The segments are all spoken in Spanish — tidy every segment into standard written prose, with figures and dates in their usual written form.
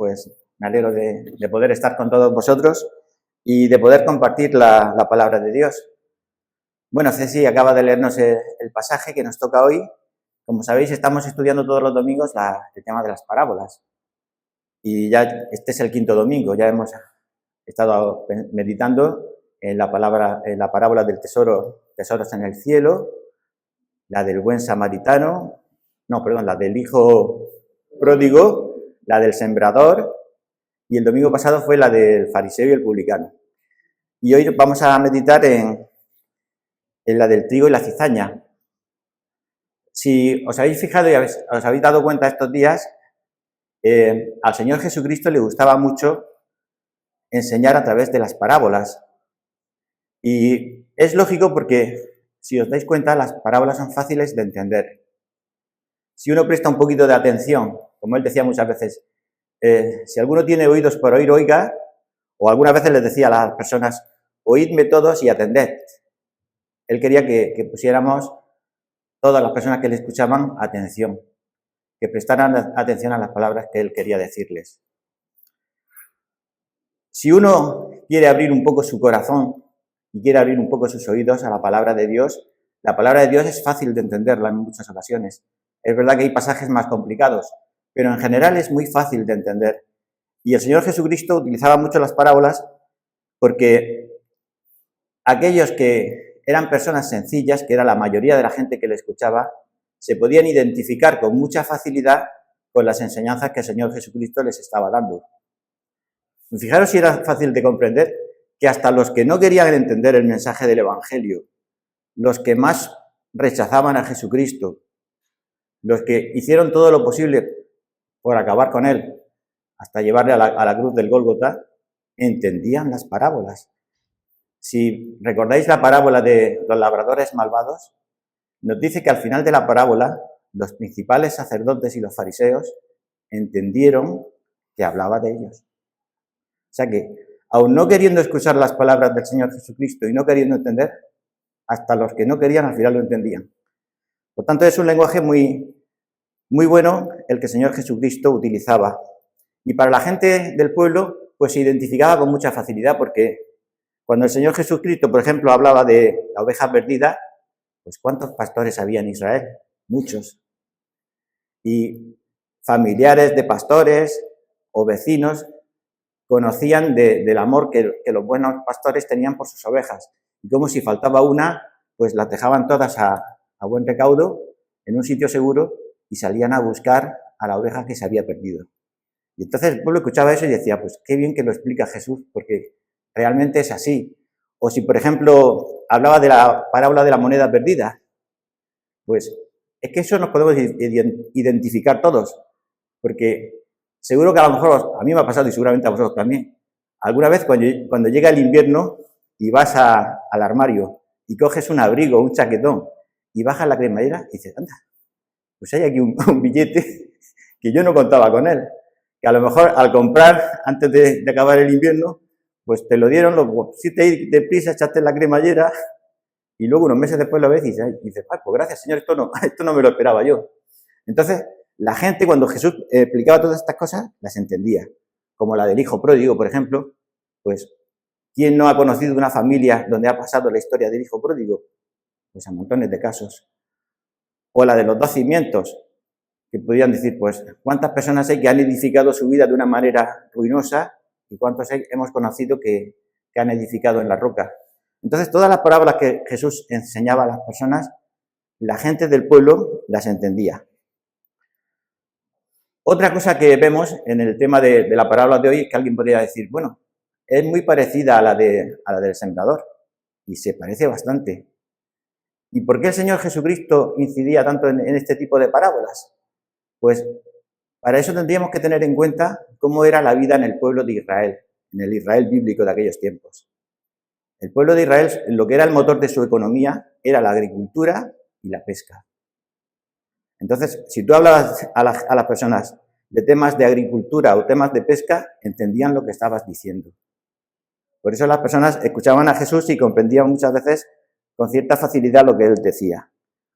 pues me alegro de poder estar con todos vosotros y de poder compartir la palabra de Dios. Bueno, Ceci acaba de leernos el pasaje que nos toca hoy. Como sabéis, estamos estudiando todos los domingos el tema de las parábolas. Y ya este es el quinto domingo, ya hemos estado meditando en la parábola del tesoros en el cielo, la del buen samaritano, la del hijo pródigo, la del sembrador, y el domingo pasado fue la del fariseo y el publicano. Y hoy vamos a meditar en la del trigo y la cizaña. Si os habéis fijado y os habéis dado cuenta estos días, al Señor Jesucristo le gustaba mucho enseñar a través de las parábolas. Y es lógico porque, si os dais cuenta, las parábolas son fáciles de entender. Si uno presta un poquito de atención, como él decía muchas veces, si alguno tiene oídos por oír, oiga, o algunas veces les decía a las personas, oídme todos y atended. Él quería que pusiéramos, todas las personas que le escuchaban, atención, que prestaran atención a las palabras que él quería decirles. Si uno quiere abrir un poco su corazón y quiere abrir un poco sus oídos a la palabra de Dios es fácil de entenderla en muchas ocasiones. Es verdad que hay pasajes más complicados, pero en general es muy fácil de entender. Y el Señor Jesucristo utilizaba mucho las parábolas porque aquellos que eran personas sencillas, que era la mayoría de la gente que le escuchaba, se podían identificar con mucha facilidad con las enseñanzas que el Señor Jesucristo les estaba dando. Fijaros si era fácil de comprender que hasta los que no querían entender el mensaje del Evangelio, los que más rechazaban a Jesucristo, los que hicieron todo lo posible por acabar con él, hasta llevarle a la cruz del Gólgota, entendían las parábolas. Si recordáis la parábola de los labradores malvados, nos dice que al final de la parábola, los principales sacerdotes y los fariseos entendieron que hablaba de ellos. O sea que, aun no queriendo escuchar las palabras del Señor Jesucristo y no queriendo entender, hasta los que no querían al final lo entendían. Por tanto, es un lenguaje muy, muy bueno el que el Señor Jesucristo utilizaba. Y para la gente del pueblo, pues se identificaba con mucha facilidad, porque cuando el Señor Jesucristo, por ejemplo, hablaba de la oveja perdida, pues ¿cuántos pastores había en Israel? Muchos. Y familiares de pastores o vecinos conocían del amor que los buenos pastores tenían por sus ovejas. Y como si faltaba una, pues las dejaban todas a buen recaudo, en un sitio seguro, y salían a buscar a la oveja que se había perdido. Y entonces el pueblo escuchaba eso y decía, pues qué bien que lo explica Jesús, porque realmente es así. O si, por ejemplo, hablaba de la parábola de la moneda perdida, pues es que eso nos podemos identificar todos, porque seguro que a lo mejor a mí me ha pasado y seguramente a vosotros también. Alguna vez cuando llega el invierno y vas al armario y coges un abrigo, un chaquetón y bajas la cremallera y dices, anda, pues hay aquí un billete que yo no contaba con él. Que a lo mejor al comprar antes de acabar el invierno, pues te lo dieron, lo pusiste deprisa, echaste en la cremallera y luego unos meses después lo ves y dices, pues gracias Señor, esto no me lo esperaba yo. Entonces, la gente cuando Jesús explicaba todas estas cosas, las entendía. Como la del hijo pródigo, por ejemplo, pues ¿quién no ha conocido una familia donde ha pasado la historia del hijo pródigo? Pues a montones de casos. O la de los 2 cimientos, que podrían decir, pues, ¿cuántas personas hay que han edificado su vida de una manera ruinosa y cuántos hemos conocido que han edificado en la roca? Entonces, todas las parábolas que Jesús enseñaba a las personas, la gente del pueblo las entendía. Otra cosa que vemos en el tema de la parábola de hoy es que alguien podría decir, bueno, es muy parecida a la del sembrador, y se parece bastante. ¿Y por qué el Señor Jesucristo incidía tanto en este tipo de parábolas? Pues para eso tendríamos que tener en cuenta cómo era la vida en el pueblo de Israel, en el Israel bíblico de aquellos tiempos. El pueblo de Israel, lo que era el motor de su economía, era la agricultura y la pesca. Entonces, si tú hablabas a las personas de temas de agricultura o temas de pesca, entendían lo que estabas diciendo. Por eso las personas escuchaban a Jesús y comprendían muchas veces con cierta facilidad lo que él decía.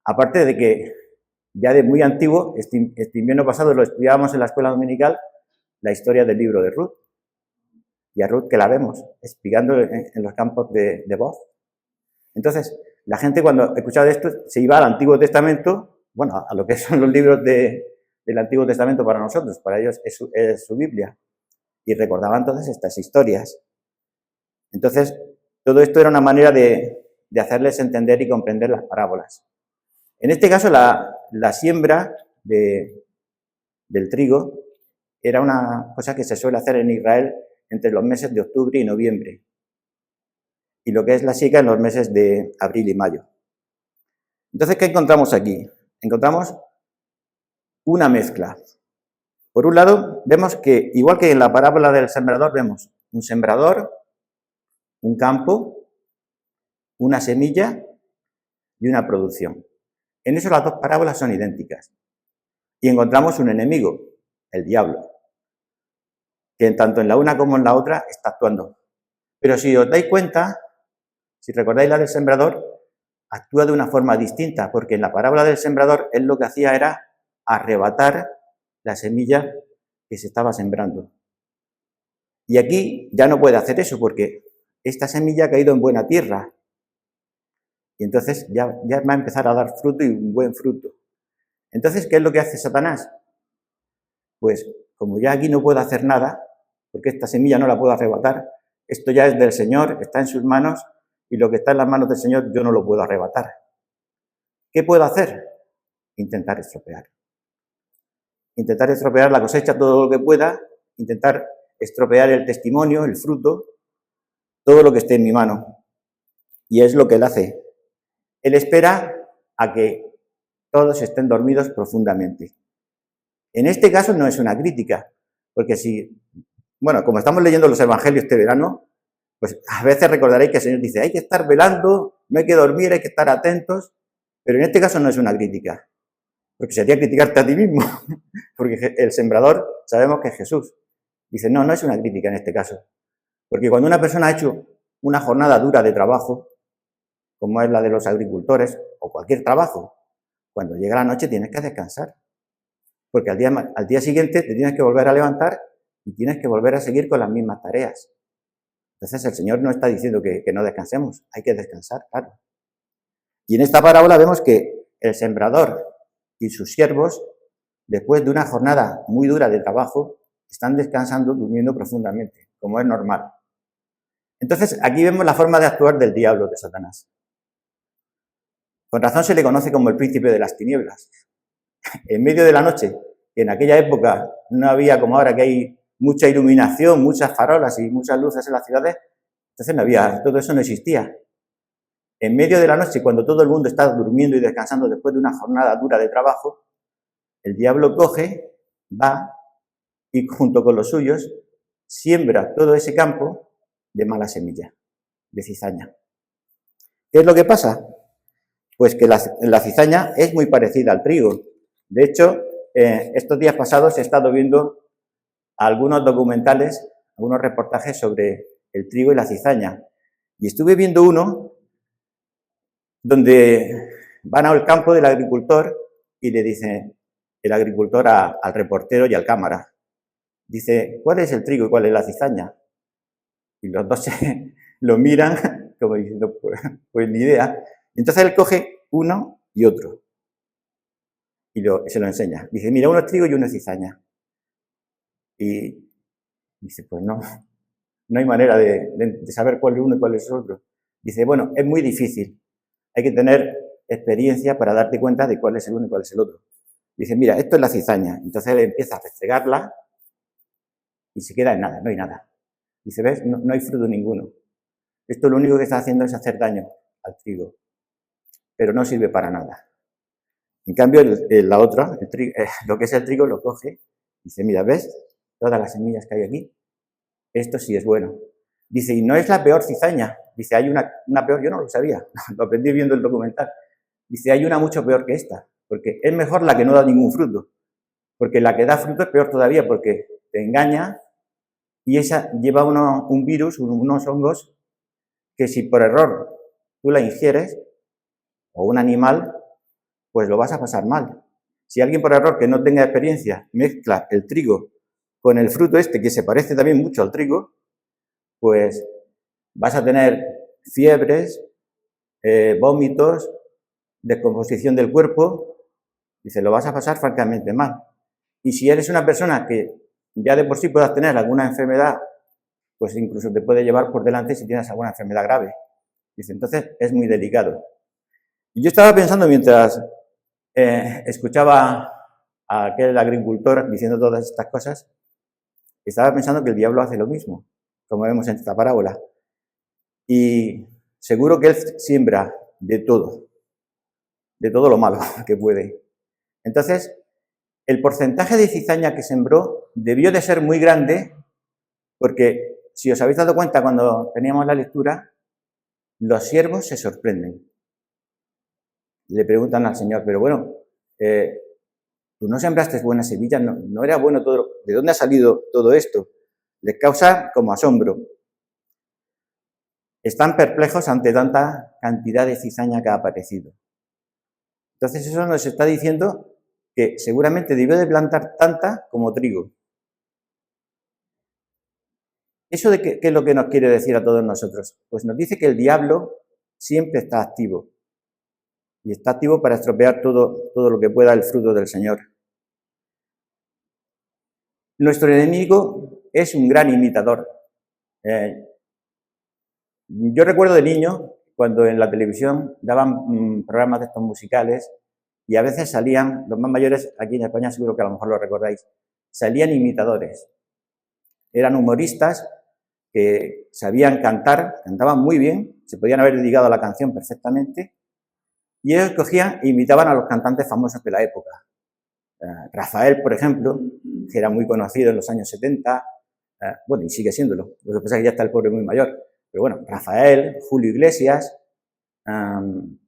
Aparte de que ya de muy antiguo, este invierno pasado lo estudiábamos en la escuela dominical, la historia del libro de Ruth. Y a Ruth que la vemos espigando en los campos de Boz. Entonces, la gente cuando escuchaba esto se iba al Antiguo Testamento, bueno, a lo que son los libros del Antiguo Testamento para nosotros, para ellos es su Biblia. Y recordaban entonces estas historias. Entonces, todo esto era una manera de hacerles entender y comprender las parábolas. En este caso, la siembra del trigo era una cosa que se suele hacer en Israel entre los meses de octubre y noviembre. Y lo que es la siega en los meses de abril y mayo. Entonces, ¿qué encontramos aquí? Encontramos una mezcla. Por un lado, vemos que, igual que en la parábola del sembrador, vemos un sembrador, un campo, una semilla y una producción. En eso las dos parábolas son idénticas. Y encontramos un enemigo, el diablo, que tanto en la una como en la otra está actuando. Pero si os dais cuenta, si recordáis la del sembrador, actúa de una forma distinta, porque en la parábola del sembrador él lo que hacía era arrebatar la semilla que se estaba sembrando. Y aquí ya no puede hacer eso, porque esta semilla ha caído en buena tierra. Y entonces ya va a empezar a dar fruto y un buen fruto. Entonces, ¿qué es lo que hace Satanás? Pues, como ya aquí no puedo hacer nada, porque esta semilla no la puedo arrebatar, esto ya es del Señor, está en sus manos, y lo que está en las manos del Señor yo no lo puedo arrebatar. ¿Qué puedo hacer? Intentar estropear. Intentar estropear la cosecha todo lo que pueda, intentar estropear el testimonio, el fruto, todo lo que esté en mi mano. Y es lo que él hace. Él espera a que todos estén dormidos profundamente. En este caso no es una crítica, porque como estamos leyendo los evangelios este verano, pues a veces recordaréis que el Señor dice, hay que estar velando, no hay que dormir, hay que estar atentos, pero en este caso no es una crítica, porque sería criticarte a ti mismo, porque el sembrador sabemos que es Jesús. Dice, no es una crítica en este caso, porque cuando una persona ha hecho una jornada dura de trabajo, como es la de los agricultores, o cualquier trabajo, cuando llega la noche tienes que descansar, porque al día siguiente te tienes que volver a levantar y tienes que volver a seguir con las mismas tareas. Entonces el Señor no está diciendo que no descansemos, hay que descansar, claro. Y en esta parábola vemos que el sembrador y sus siervos, después de una jornada muy dura de trabajo, están descansando, durmiendo profundamente, como es normal. Entonces aquí vemos la forma de actuar del diablo, de Satanás. Con razón se le conoce como el príncipe de las tinieblas. En medio de la noche, que en aquella época no había como ahora que hay mucha iluminación, muchas farolas y muchas luces en las ciudades, entonces todo eso no existía. En medio de la noche, cuando todo el mundo está durmiendo y descansando después de una jornada dura de trabajo, el diablo coge, va y junto con los suyos siembra todo ese campo de mala semilla, de cizaña. ¿Qué es lo que pasa? Pues que la cizaña es muy parecida al trigo. De hecho, estos días pasados he estado viendo algunos documentales, algunos reportajes sobre el trigo y la cizaña. Y estuve viendo uno donde van al campo del agricultor y le dice el agricultor al reportero y al cámara. Dice, ¿cuál es el trigo y cuál es la cizaña? Y los dos lo miran como diciendo, pues ni idea. Entonces él coge uno y otro y se lo enseña. Dice, mira, uno es trigo y uno es cizaña. Y dice, pues no hay manera de saber cuál es uno y cuál es el otro. Dice, bueno, es muy difícil. Hay que tener experiencia para darte cuenta de cuál es el uno y cuál es el otro. Dice, mira, esto es la cizaña. Entonces él empieza a restregarla y se queda en nada, no hay nada. Dice, ¿ves? No hay fruto ninguno. Esto lo único que está haciendo es hacer daño al trigo, pero no sirve para nada. En cambio, la otra, lo que es el trigo, lo coge y dice, mira, ¿ves? Todas las semillas que hay aquí, esto sí es bueno. Dice, y no es la peor cizaña. Dice, hay una peor, yo no lo sabía, lo aprendí viendo el documental. Dice, hay una mucho peor que esta, porque es mejor la que no da ningún fruto. Porque la que da fruto es peor todavía, porque te engaña y esa lleva un virus, unos hongos, que si por error tú la ingieres, o un animal, pues lo vas a pasar mal. Si alguien por error que no tenga experiencia mezcla el trigo con el fruto este, que se parece también mucho al trigo, pues vas a tener fiebres, vómitos, descomposición del cuerpo, dice, lo vas a pasar francamente mal. Y si eres una persona que ya de por sí puedas tener alguna enfermedad, pues incluso te puede llevar por delante si tienes alguna enfermedad grave. Dice, entonces es muy delicado. Y yo estaba pensando mientras escuchaba a aquel agricultor diciendo todas estas cosas, estaba pensando que el diablo hace lo mismo, como vemos en esta parábola. Y seguro que él siembra de todo lo malo que puede. Entonces, el porcentaje de cizaña que sembró debió de ser muy grande, porque si os habéis dado cuenta cuando teníamos la lectura, los siervos se sorprenden. Le preguntan al Señor, pero bueno, tú no sembraste buena semilla, no era bueno todo. ¿De dónde ha salido todo esto? Les causa como asombro. Están perplejos ante tanta cantidad de cizaña que ha aparecido. Entonces eso nos está diciendo que seguramente debió de plantar tanta como trigo. ¿Eso de qué es lo que nos quiere decir a todos nosotros? Pues nos dice que el diablo siempre está activo. Y está activo para estropear todo lo que pueda el fruto del Señor. Nuestro enemigo es un gran imitador. Yo recuerdo de niño, cuando en la televisión daban programas de estos musicales, y a veces salían, los más mayores aquí en España seguro que a lo mejor lo recordáis, salían imitadores. Eran humoristas que sabían cantar, cantaban muy bien, se podían haber dedicado a la canción perfectamente, y ellos cogían e imitaban a los cantantes famosos de la época. Rafael, por ejemplo, que era muy conocido en los años 70, bueno, y sigue siéndolo, lo que pasa es que ya está el pobre muy mayor, pero bueno, Rafael, Julio Iglesias,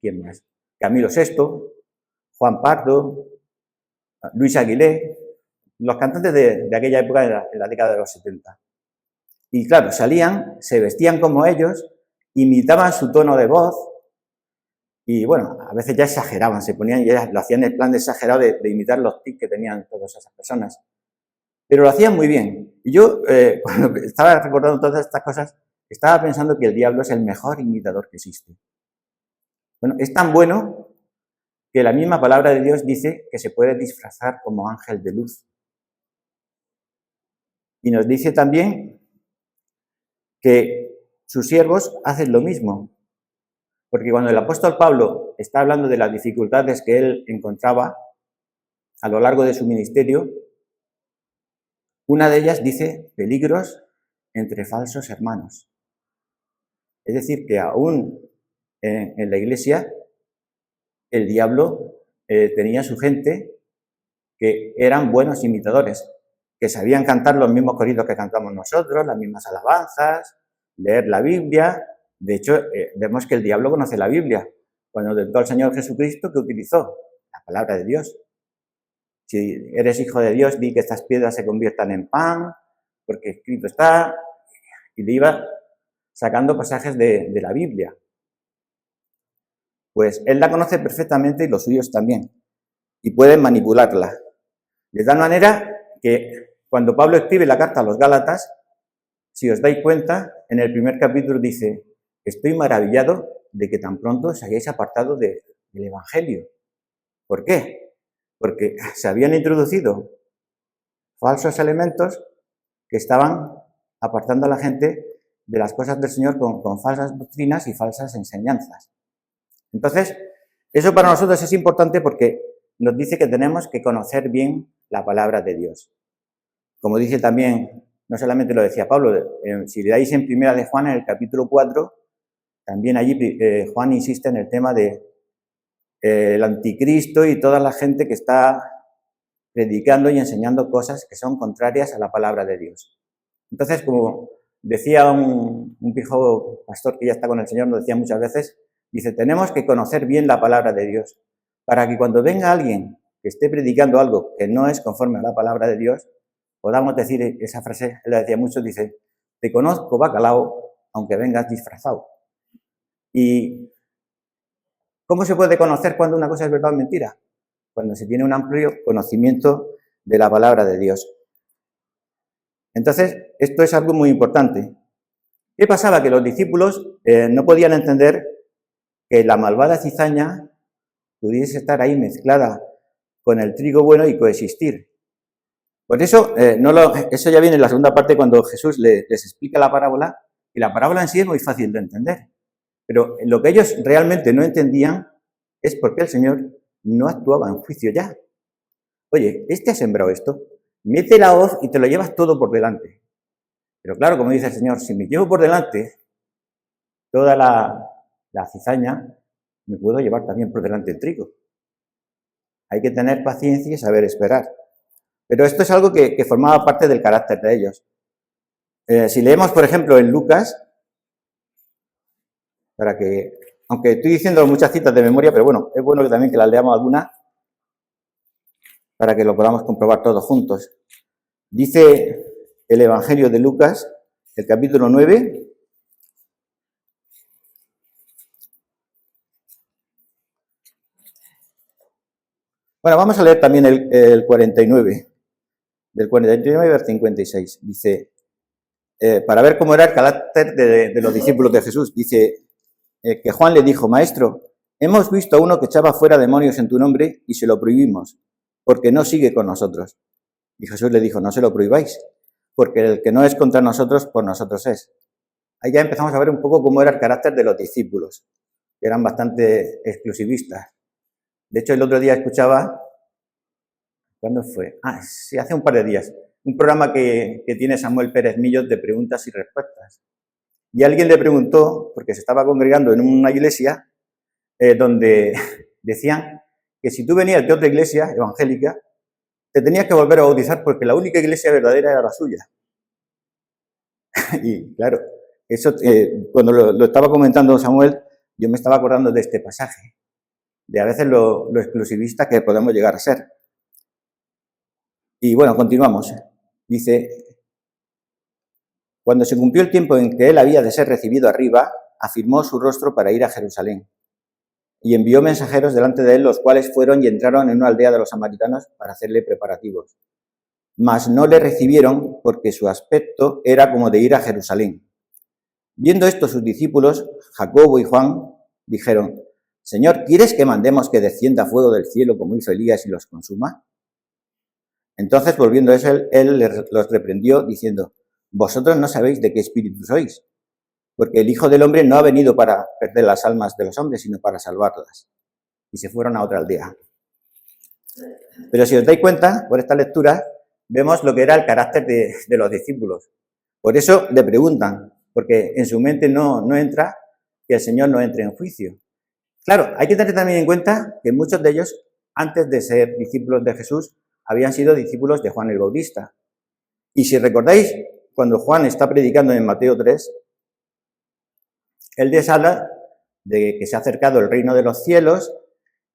¿quién más? Camilo Sesto, Juan Pardo, Luis Aguilé, los cantantes de aquella época en la década de los 70. Y claro, salían, se vestían como ellos, imitaban su tono de voz, y bueno, a veces ya exageraban, se ponían, ya lo hacían en el plan de exagerado de imitar los tics que tenían todas esas personas. Pero lo hacían muy bien. Y yo, cuando estaba recordando todas estas cosas, estaba pensando que el diablo es el mejor imitador que existe. Bueno, es tan bueno que la misma palabra de Dios dice que se puede disfrazar como ángel de luz. Y nos dice también que sus siervos hacen lo mismo. Porque cuando el apóstol Pablo está hablando de las dificultades que él encontraba a lo largo de su ministerio, una de ellas dice peligros entre falsos hermanos. Es decir, que aún en la iglesia el diablo tenía su gente que eran buenos imitadores, que sabían cantar los mismos coritos que cantamos nosotros, las mismas alabanzas, leer la Biblia. De hecho, vemos que el diablo conoce la Biblia. Cuando tentó al Señor Jesucristo, ¿qué utilizó? La palabra de Dios. Si eres hijo de Dios, di que estas piedras se conviertan en pan, porque escrito está, y le iba sacando pasajes de la Biblia. Pues él la conoce perfectamente y los suyos también, y pueden manipularla. De tal manera que cuando Pablo escribe la carta a los Gálatas, si os dais cuenta, en el primer capítulo dice, estoy maravillado de que tan pronto os hayáis apartado del Evangelio. ¿Por qué? Porque se habían introducido falsos elementos que estaban apartando a la gente de las cosas del Señor con falsas doctrinas y falsas enseñanzas. Entonces, eso para nosotros es importante porque nos dice que tenemos que conocer bien la palabra de Dios. Como dice también, no solamente lo decía Pablo, si le dais en Primera de Juan, en el capítulo 4, también allí Juan insiste en el tema de el anticristo y toda la gente que está predicando y enseñando cosas que son contrarias a la palabra de Dios. Entonces, como decía un viejo pastor que ya está con el Señor, nos decía muchas veces, dice, tenemos que conocer bien la palabra de Dios, para que cuando venga alguien que esté predicando algo que no es conforme a la palabra de Dios, podamos decir esa frase, él la decía mucho, dice, te conozco, bacalao, aunque vengas disfrazado. ¿Y cómo se puede conocer cuando una cosa es verdad o mentira? Cuando se tiene un amplio conocimiento de la palabra de Dios. Entonces, esto es algo muy importante. ¿Qué pasaba? Que los discípulos no podían entender que la malvada cizaña pudiese estar ahí mezclada con el trigo bueno y coexistir. Por eso, eso ya viene en la segunda parte cuando Jesús les explica la parábola, y la parábola en sí es muy fácil de entender. Pero lo que ellos realmente no entendían es por qué el Señor no actuaba en juicio ya. Oye, este ha sembrado esto, mete la hoz y te lo llevas todo por delante. Pero claro, como dice el Señor, si me llevo por delante toda la cizaña, me puedo llevar también por delante el trigo. Hay que tener paciencia y saber esperar. Pero esto es algo que formaba parte del carácter de ellos. Si leemos, por ejemplo, en Lucas, aunque estoy diciendo muchas citas de memoria, pero bueno, es bueno que también que las leamos algunas para que lo podamos comprobar todos juntos. Dice el Evangelio de Lucas, el capítulo 9, bueno, vamos a leer también el 49, del 49 al 56. Dice, para ver cómo era el carácter de los discípulos de Jesús, dice que Juan le dijo, Maestro, hemos visto a uno que echaba fuera demonios en tu nombre y se lo prohibimos, porque no sigue con nosotros. Y Jesús le dijo, no se lo prohibáis, porque el que no es contra nosotros, por nosotros es. Ahí ya empezamos a ver un poco cómo era el carácter de los discípulos, que eran bastante exclusivistas. De hecho, el otro día escuchaba, ¿cuándo fue? Sí, hace un par de días, un programa que tiene Samuel Pérez Millos de preguntas y respuestas. Y alguien le preguntó, porque se estaba congregando en una iglesia, donde decían que si tú venías de otra iglesia evangélica, te tenías que volver a bautizar porque la única iglesia verdadera era la suya. Y claro, eso cuando lo estaba comentando Samuel, yo me estaba acordando de este pasaje, de a veces lo exclusivista que podemos llegar a ser. Y bueno, continuamos. Dice, cuando se cumplió el tiempo en que él había de ser recibido arriba, afirmó su rostro para ir a Jerusalén. Y envió mensajeros delante de él, los cuales fueron y entraron en una aldea de los samaritanos para hacerle preparativos. Mas no le recibieron porque su aspecto era como de ir a Jerusalén. Viendo esto sus discípulos, Jacobo y Juan, dijeron, Señor, ¿quieres que mandemos que descienda fuego del cielo como hizo Elías y los consuma? Entonces, volviendo a él los reprendió, diciendo, vosotros no sabéis de qué espíritu sois, porque el Hijo del Hombre no ha venido para perder las almas de los hombres, sino para salvarlas. Y se fueron a otra aldea. Pero si os dais cuenta, por esta lectura, vemos lo que era el carácter de los discípulos. Por eso le preguntan, porque en su mente no entra que el Señor no entre en juicio. Claro, hay que tener también en cuenta que muchos de ellos, antes de ser discípulos de Jesús, habían sido discípulos de Juan el Bautista. Y si recordáis, cuando Juan está predicando en Mateo 3, él les habla de que se ha acercado el reino de los cielos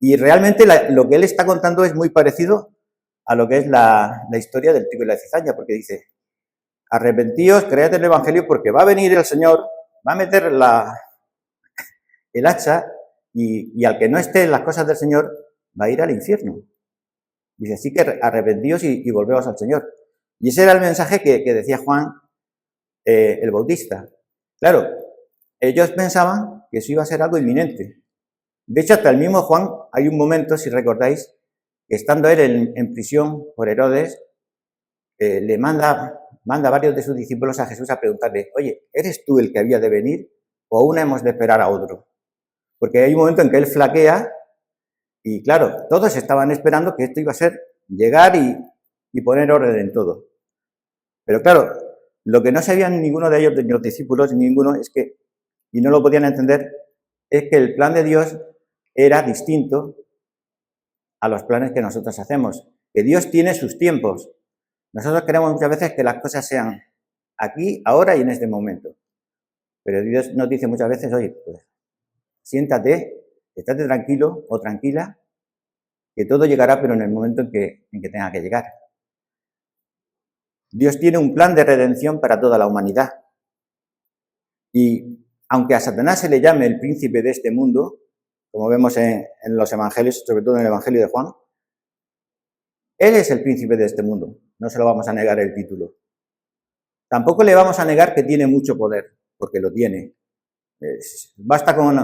y realmente lo que él está contando es muy parecido a lo que es la historia del trigo y la cizaña, porque dice, arrepentíos, creed el Evangelio porque va a venir el Señor, va a meter el hacha y al que no esté en las cosas del Señor va a ir al infierno. Dice, así que arrepentíos y volveos al Señor. Y ese era el mensaje que decía Juan el Bautista. Claro, ellos pensaban que eso iba a ser algo inminente. De hecho, hasta el mismo Juan, hay un momento, si recordáis, que estando él en prisión por Herodes, le manda a varios de sus discípulos a Jesús a preguntarle, oye, ¿eres tú el que había de venir o aún hemos de esperar a otro? Porque hay un momento en que él flaquea y claro, todos estaban esperando que esto iba a ser llegar y poner orden en todo. Pero claro, lo que no sabían ninguno de ellos, de los discípulos, ninguno, es que, y no lo podían entender, es que el plan de Dios era distinto a los planes que nosotros hacemos. Que Dios tiene sus tiempos. Nosotros queremos muchas veces que las cosas sean aquí, ahora y en este momento. Pero Dios nos dice muchas veces, oye, pues siéntate, estate tranquilo o tranquila, que todo llegará, pero en el momento en que tenga que llegar. Dios tiene un plan de redención para toda la humanidad. Y aunque a Satanás se le llame el príncipe de este mundo, como vemos en los evangelios, sobre todo en el Evangelio de Juan, él es el príncipe de este mundo. No se lo vamos a negar el título. Tampoco le vamos a negar que tiene mucho poder, porque lo tiene. Basta con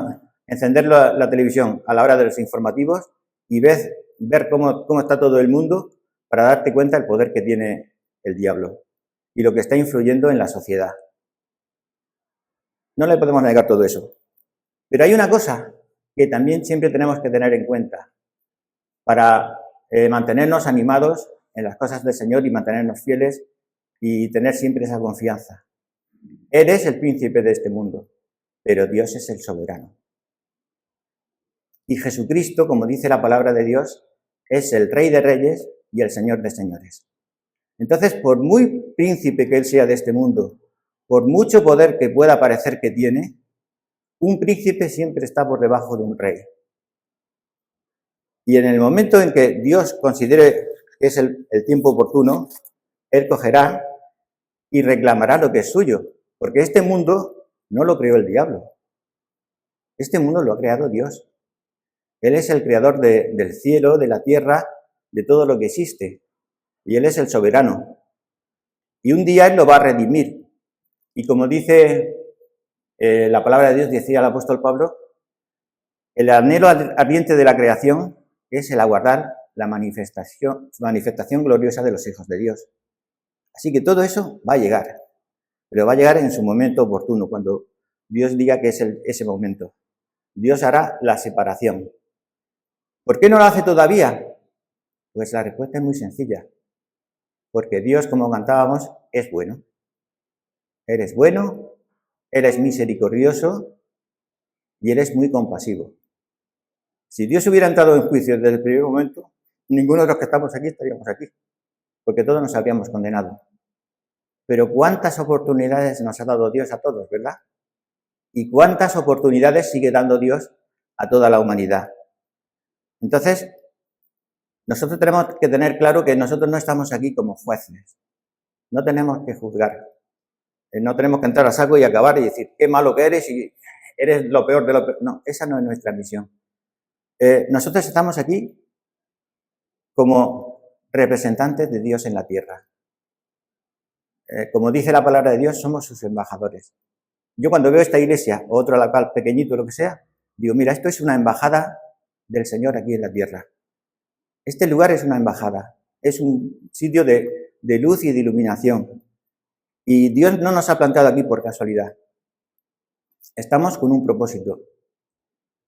encender la televisión a la hora de los informativos y ver cómo está todo el mundo para darte cuenta del poder que tiene el diablo y lo que está influyendo en la sociedad. No le podemos negar todo eso. Pero hay una cosa que también siempre tenemos que tener en cuenta para mantenernos animados en las cosas del Señor y mantenernos fieles y tener siempre esa confianza. Él es el príncipe de este mundo, pero Dios es el soberano. Y Jesucristo, como dice la palabra de Dios, es el Rey de Reyes y el Señor de Señores. Entonces, por muy príncipe que Él sea de este mundo, por mucho poder que pueda parecer que tiene, un príncipe siempre está por debajo de un rey. Y en el momento en que Dios considere que es el tiempo oportuno, Él cogerá y reclamará lo que es suyo, porque este mundo no lo creó el diablo. Este mundo lo ha creado Dios. Él es el creador del cielo, de la tierra, de todo lo que existe. Y Él es el soberano. Y un día Él lo va a redimir. Y como dice la palabra de Dios, decía el apóstol Pablo, el anhelo ardiente de la creación es el aguardar la manifestación gloriosa de los hijos de Dios. Así que todo eso va a llegar, pero va a llegar en su momento oportuno, cuando Dios diga que es ese momento. Dios hará la separación. ¿Por qué no lo hace todavía? Pues la respuesta es muy sencilla. Porque Dios, como cantábamos, es bueno. Eres bueno, eres misericordioso y eres muy compasivo. Si Dios hubiera entrado en juicio desde el primer momento, ninguno de los que estamos aquí estaríamos aquí, porque todos nos habríamos condenado. Pero cuántas oportunidades nos ha dado Dios a todos, ¿verdad? Y cuántas oportunidades sigue dando Dios a toda la humanidad. Entonces, nosotros tenemos que tener claro que nosotros no estamos aquí como jueces. No tenemos que juzgar. No tenemos que entrar a saco y acabar y decir qué malo que eres y eres lo peor de lo peor. No, esa no es nuestra misión. Nosotros estamos aquí como representantes de Dios en la tierra. Como dice la palabra de Dios, somos sus embajadores. Yo cuando veo esta iglesia, o otro local pequeñito, lo que sea, digo, mira, esto es una embajada del Señor aquí en la tierra. Este lugar es una embajada, es un sitio de luz y de iluminación. Y Dios no nos ha plantado aquí por casualidad. Estamos con un propósito.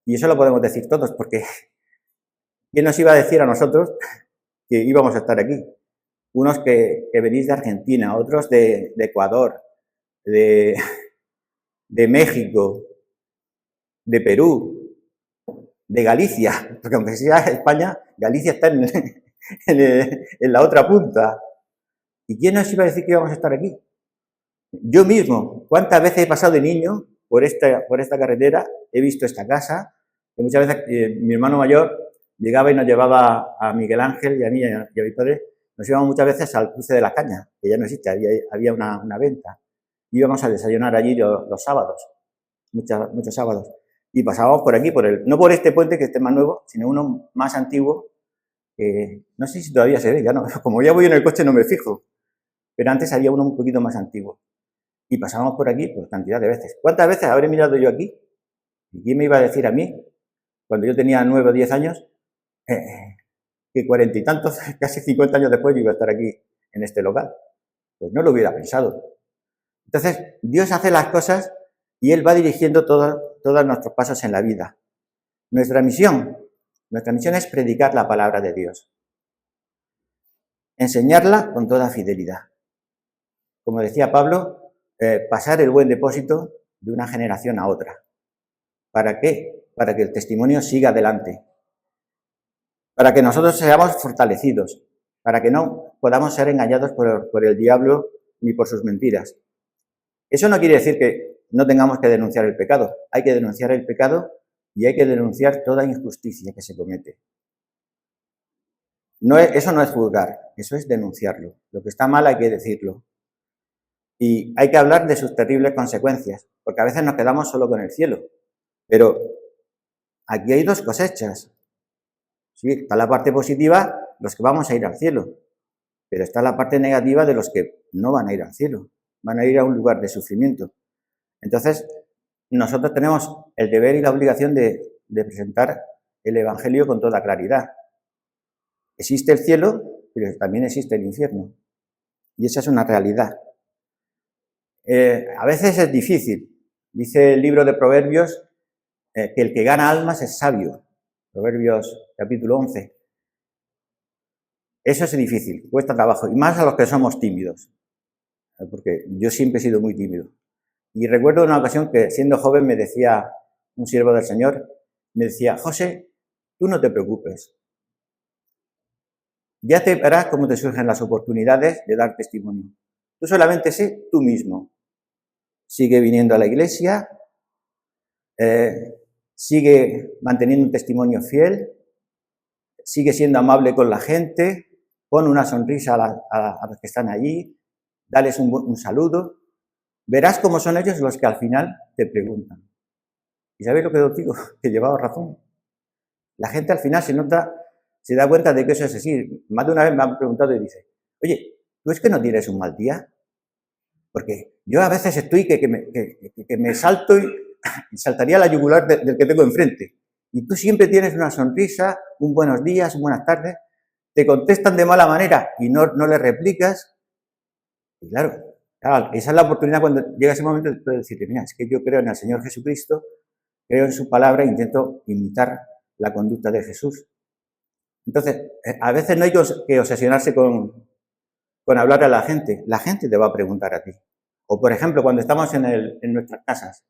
Y eso lo podemos decir todos, porque ¿quién nos iba a decir a nosotros que íbamos a estar aquí? Unos que venís de Argentina, otros de Ecuador, de México, de Perú, de Galicia, porque aunque sea España, Galicia está en la otra punta. ¿Y quién nos iba a decir que íbamos a estar aquí? Yo mismo, ¿cuántas veces he pasado de niño por esta carretera? He visto esta casa, que muchas veces mi hermano mayor llegaba y nos llevaba a Miguel Ángel y a mí y a mi padre, nos íbamos muchas veces al cruce de la Caña, que ya no existe, había una venta. Íbamos a desayunar allí los sábados, muchos sábados. Y pasábamos por aquí, no por este puente que esté más nuevo, sino uno más antiguo, que no sé si todavía se ve, ya no, como ya voy en el coche no me fijo, pero antes había uno un poquito más antiguo. Y pasábamos por aquí pues cantidad de veces. ¿Cuántas veces habré mirado yo aquí? ¿Y quién me iba a decir a mí, cuando yo tenía 9 o 10 años, que 40 y tantos, casi 50 años después yo iba a estar aquí en este local? Pues no lo hubiera pensado. Entonces, Dios hace las cosas y Él va dirigiendo todos nuestros pasos en la vida. Nuestra misión es predicar la palabra de Dios. Enseñarla con toda fidelidad. Como decía Pablo, pasar el buen depósito de una generación a otra. ¿Para qué? Para que el testimonio siga adelante. Para que nosotros seamos fortalecidos. Para que no podamos ser engañados por el diablo ni por sus mentiras. Eso no quiere decir que no tengamos que denunciar el pecado. Hay que denunciar el pecado y hay que denunciar toda injusticia que se comete. Eso no es juzgar, eso es denunciarlo. Lo que está mal hay que decirlo. Y hay que hablar de sus terribles consecuencias, porque a veces nos quedamos solo con el cielo. Pero aquí hay dos cosechas. Sí, está la parte positiva, los que vamos a ir al cielo. Pero está la parte negativa de los que no van a ir al cielo. van a ir a un lugar de sufrimiento. Entonces, nosotros tenemos el deber y la obligación de presentar el Evangelio con toda claridad. Existe el cielo, pero también existe el infierno. Y esa es una realidad. A veces es difícil. Dice el libro de Proverbios que el que gana almas es sabio. Proverbios capítulo 11. Eso es difícil, cuesta trabajo. Y más a los que somos tímidos. Porque yo siempre he sido muy tímido. Y recuerdo una ocasión que, siendo joven, me decía un siervo del Señor, me decía, José, tú no te preocupes. Ya te verás cómo te surgen las oportunidades de dar testimonio. Tú solamente sé tú mismo. Sigue viniendo a la iglesia, sigue manteniendo un testimonio fiel, sigue siendo amable con la gente, pon una sonrisa a los que están allí, dales un saludo. Verás cómo son ellos los que al final te preguntan. ¿Y sabéis lo que os digo? Que llevaba razón. La gente al final se da cuenta de que eso es así. Más de una vez me han preguntado y dice, oye, ¿tú es que no tienes un mal día? Porque yo a veces estoy que me salto y saltaría la yugular del que tengo enfrente. Y tú siempre tienes una sonrisa, un buenos días, un buenas tardes, te contestan de mala manera y no le replicas. Y claro, esa es la oportunidad cuando llega ese momento de decirte, mira, es que yo creo en el Señor Jesucristo, creo en su palabra e intento imitar la conducta de Jesús. Entonces, a veces no hay que obsesionarse con hablar a la gente te va a preguntar a ti. O, por ejemplo, cuando estamos en nuestras casas,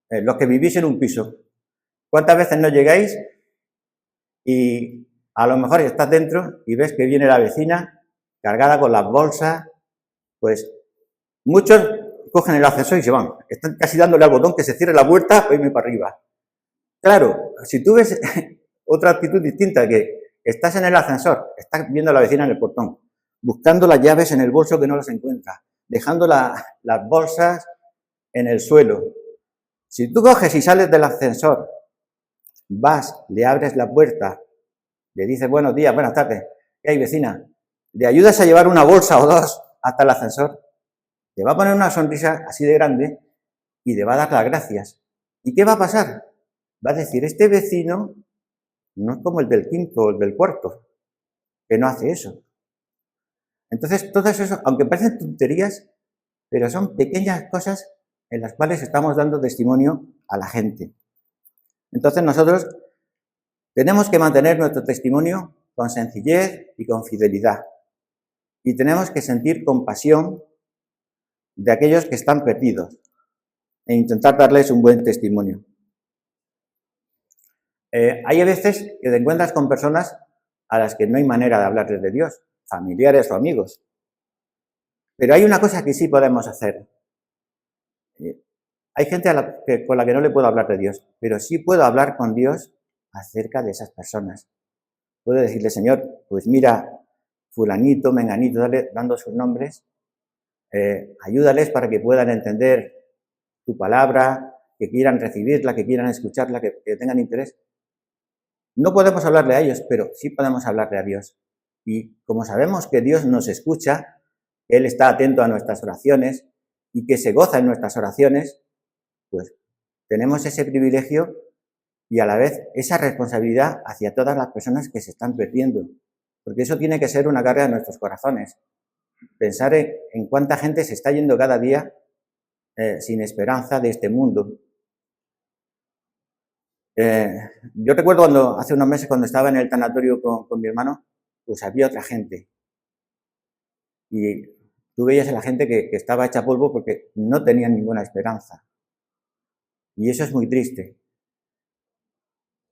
los que vivís en un piso, ¿cuántas veces no llegáis y a lo mejor estás dentro y ves que viene la vecina cargada con las bolsas? Pues muchos cogen el ascensor y se van. Están casi dándole al botón que se cierre la puerta o irme para arriba. Claro, si tú ves otra actitud distinta, que estás en el ascensor, estás viendo a la vecina en el portón, buscando las llaves en el bolso que no las encuentra, dejando las bolsas en el suelo. Si tú coges y sales del ascensor, vas, le abres la puerta, le dices buenos días, buenas tardes, ¿qué hay, vecina? Le ayudas a llevar una bolsa o dos hasta el ascensor, te va a poner una sonrisa así de grande y te va a dar las gracias. ¿Y qué va a pasar? Va a decir, este vecino no es como el del quinto o el del cuarto, que no hace eso. Entonces, todo eso, aunque parecen tonterías, pero son pequeñas cosas en las cuales estamos dando testimonio a la gente. Entonces, nosotros tenemos que mantener nuestro testimonio con sencillez y con fidelidad. Y tenemos que sentir compasión de aquellos que están perdidos e intentar darles un buen testimonio. Hay veces que te encuentras con personas a las que no hay manera de hablarles de Dios, familiares o amigos. Pero hay una cosa que sí podemos hacer. Hay gente con la que no le puedo hablar de Dios, pero sí puedo hablar con Dios acerca de esas personas. Puedo decirle, Señor, pues mira, fulanito, menganito, dando sus nombres, ayúdales para que puedan entender tu palabra, que quieran recibirla, que quieran escucharla, que tengan interés. No podemos hablarle a ellos, pero sí podemos hablarle a Dios. Y como sabemos que Dios nos escucha, Él está atento a nuestras oraciones y que se goza en nuestras oraciones, pues tenemos ese privilegio y a la vez esa responsabilidad hacia todas las personas que se están perdiendo. Porque eso tiene que ser una carga de nuestros corazones. Pensar en cuánta gente se está yendo cada día sin esperanza de este mundo. Yo recuerdo hace unos meses cuando estaba en el tanatorio con mi hermano, pues había otra gente. Y tú veías a la gente que estaba hecha polvo porque no tenían ninguna esperanza. Y eso es muy triste.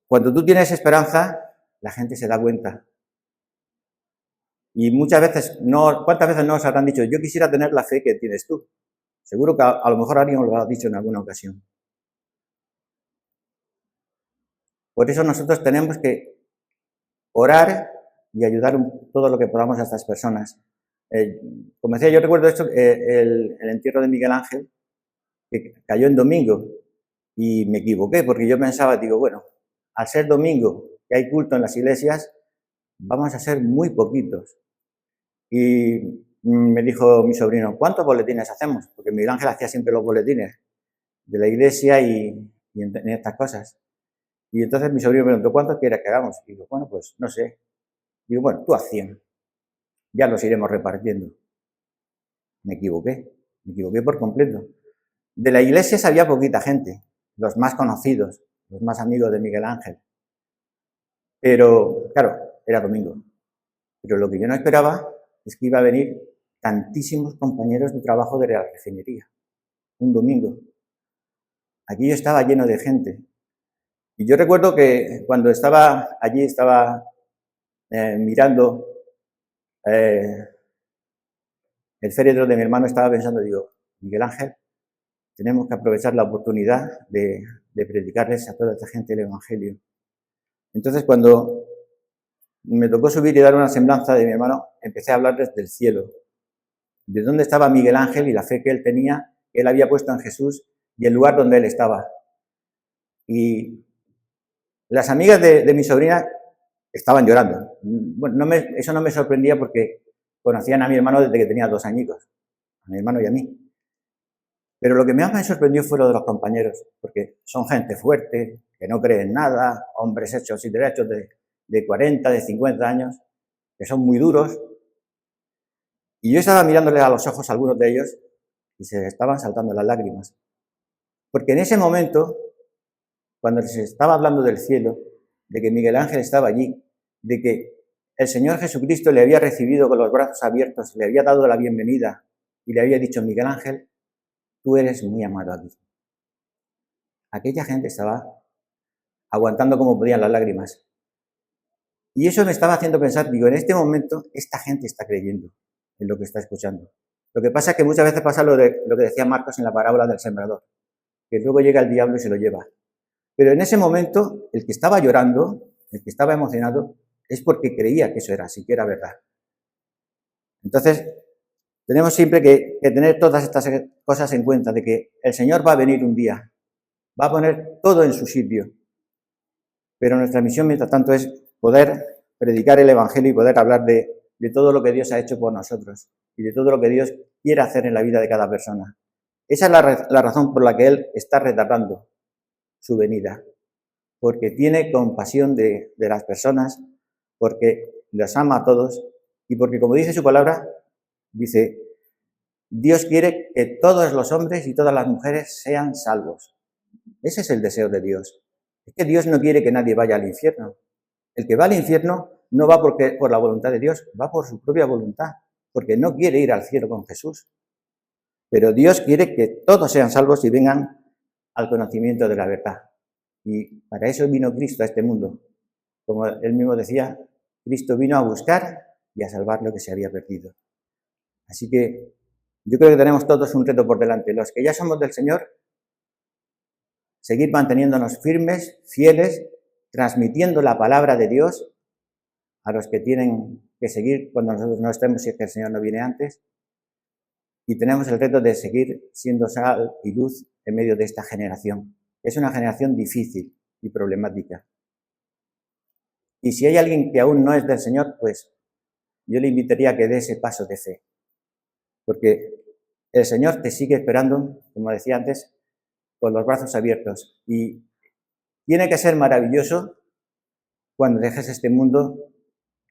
Cuando tú tienes esperanza, la gente se da cuenta. Y muchas veces, ¿cuántas veces no os habrán dicho, yo quisiera tener la fe que tienes tú? Seguro que a lo mejor alguien os lo ha dicho en alguna ocasión. Por eso nosotros tenemos que orar y ayudar todo lo que podamos a estas personas. Como decía, yo recuerdo esto, el entierro de Miguel Ángel, que cayó en domingo, y me equivoqué, porque yo pensaba, digo, bueno, al ser domingo, que hay culto en las iglesias, vamos a ser muy poquitos. Y me dijo mi sobrino, ¿cuántos boletines hacemos? Porque Miguel Ángel hacía siempre los boletines de la iglesia y en estas cosas. Y entonces mi sobrino me preguntó, ¿cuántos quieres que hagamos? Y digo, bueno, pues no sé. Digo, bueno, tú haz 100. Ya los iremos repartiendo. Me equivoqué por completo. De la iglesia sabía poquita gente, los más conocidos, los más amigos de Miguel Ángel. Pero, claro, era domingo. Pero lo que yo no esperaba es que iba a venir tantísimos compañeros de trabajo de la refinería. Un domingo. Aquello estaba lleno de gente. Y yo recuerdo que cuando estaba allí, estaba mirando el féretro de mi hermano, estaba pensando, digo, Miguel Ángel, tenemos que aprovechar la oportunidad de predicarles a toda esta gente el Evangelio. Entonces, cuando me tocó subir y dar una semblanza de mi hermano, empecé a hablarles del cielo, de dónde estaba Miguel Ángel y la fe que él tenía, que él había puesto en Jesús y el lugar donde él estaba. Y las amigas de mi sobrina estaban llorando. Bueno, eso no me sorprendía porque conocían a mi hermano desde que tenía 2 añitos, a mi hermano y a mí. Pero lo que más me sorprendió fue lo de los compañeros, porque son gente fuerte, que no cree en nada, hombres hechos y derechos de 40, de 50 años, que son muy duros. Y yo estaba mirándoles a los ojos a algunos de ellos y se estaban saltando las lágrimas. Porque en ese momento, cuando se estaba hablando del cielo, de que Miguel Ángel estaba allí, de que el Señor Jesucristo le había recibido con los brazos abiertos, le había dado la bienvenida y le había dicho, Miguel Ángel, tú eres muy amado aquí. Aquella gente estaba aguantando como podían las lágrimas. Y eso me estaba haciendo pensar, digo, en este momento esta gente está creyendo en lo que está escuchando. Lo que pasa es que muchas veces pasa lo que decía Marcos en la parábola del sembrador, que luego llega el diablo y se lo lleva. Pero en ese momento, el que estaba llorando, el que estaba emocionado, es porque creía que eso era así, que era verdad. Entonces, tenemos siempre que tener todas estas cosas en cuenta, de que el Señor va a venir un día, va a poner todo en su sitio. Pero nuestra misión, mientras tanto, es poder predicar el Evangelio y poder hablar de todo lo que Dios ha hecho por nosotros y de todo lo que Dios quiere hacer en la vida de cada persona. Esa es la razón por la que Él está retardando su venida, porque tiene compasión de las personas, porque las ama a todos y porque, como dice su palabra, dice, Dios quiere que todos los hombres y todas las mujeres sean salvos. Ese es el deseo de Dios. Es que Dios no quiere que nadie vaya al infierno. El que va al infierno no va por la voluntad de Dios, va por su propia voluntad, porque no quiere ir al cielo con Jesús. Pero Dios quiere que todos sean salvos y vengan al conocimiento de la verdad. Y para eso vino Cristo a este mundo. Como él mismo decía, Cristo vino a buscar y a salvar lo que se había perdido. Así que yo creo que tenemos todos un reto por delante. Los que ya somos del Señor, seguir manteniéndonos firmes, fieles, transmitiendo la palabra de Dios a los que tienen que seguir cuando nosotros no estemos, si es que el Señor no viene antes. Y tenemos el reto de seguir siendo sal y luz en medio de esta generación. Es una generación difícil y problemática. Y si hay alguien que aún no es del Señor, pues yo le invitaría a que dé ese paso de fe. Porque el Señor te sigue esperando, como decía antes, con los brazos abiertos. Y tiene que ser maravilloso cuando dejes este mundo,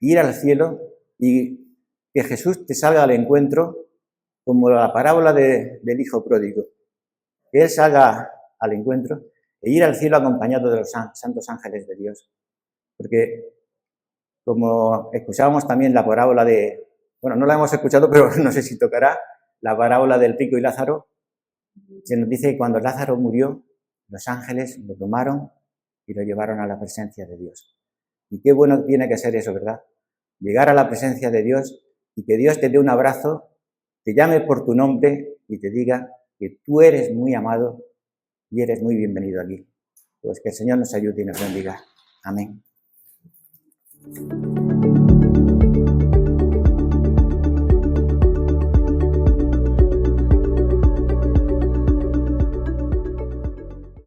ir al cielo y que Jesús te salga al encuentro, como la parábola del hijo pródigo. Que Él salga al encuentro e ir al cielo acompañado de los santos ángeles de Dios. Porque, como escuchábamos también la parábola bueno, no la hemos escuchado, pero no sé si tocará, la parábola del rico y Lázaro, se nos dice que cuando Lázaro murió, los ángeles lo tomaron y lo llevaron a la presencia de Dios. Y qué bueno tiene que ser eso, ¿verdad? Llegar a la presencia de Dios y que Dios te dé un abrazo, te llame por tu nombre y te diga que tú eres muy amado y eres muy bienvenido aquí. Pues que el Señor nos ayude y nos bendiga. Amén.